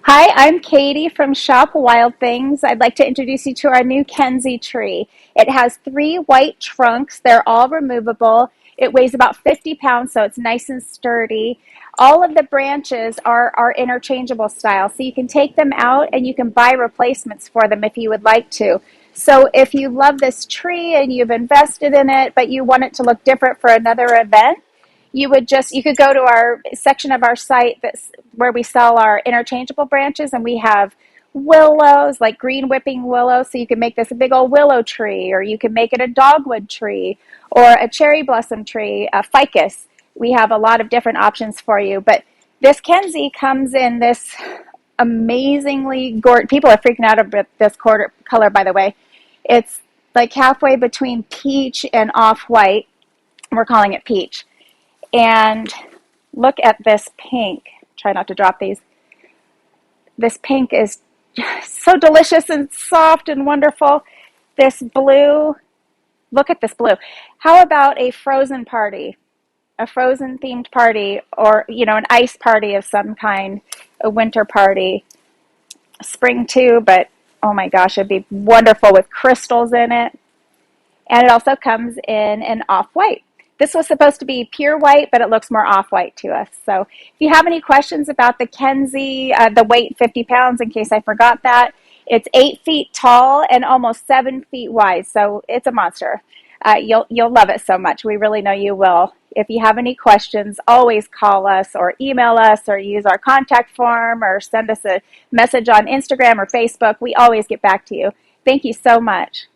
Hi, I'm Katie from ShopWildThings. I'd like to introduce you to our new Kenzie tree. It has three white trunks. They're all removable. It weighs about 50 pounds, so it's nice and sturdy. All of the branches are interchangeable style, so you can take them out and you can buy replacements for them if you would like to. So if you love this tree and you've invested in it, but you want it to look different for another event, you could go to our section of our site that's where we sell our interchangeable branches, and we have willows, like green whipping willow, so you can make this a big old willow tree, or you can make it a dogwood tree or a cherry blossom tree, a ficus. We have a lot of different options for you, but this Kenzie comes in this amazingly gorgeous. People are freaking out about this color, by the way. It's like halfway between peach and off-white. We're calling it peach. And look at this pink. Try not to drop these. This pink is so delicious and soft and wonderful. This blue, look at this blue. How about a frozen party? A frozen themed party, or an ice party of some kind, a winter party. Spring too, but oh my gosh, it'd be wonderful with crystals in it. And it also comes in an off-white. This was supposed to be pure white, but it looks more off-white to us. So if you have any questions about the Kenzie, the weight 50 pounds, in case I forgot that, it's 8 feet tall and almost 7 feet wide. So it's a monster. You'll love it so much. We really know you will. If you have any questions, always call us or email us or use our contact form or send us a message on Instagram or Facebook. We always get back to you. Thank you so much.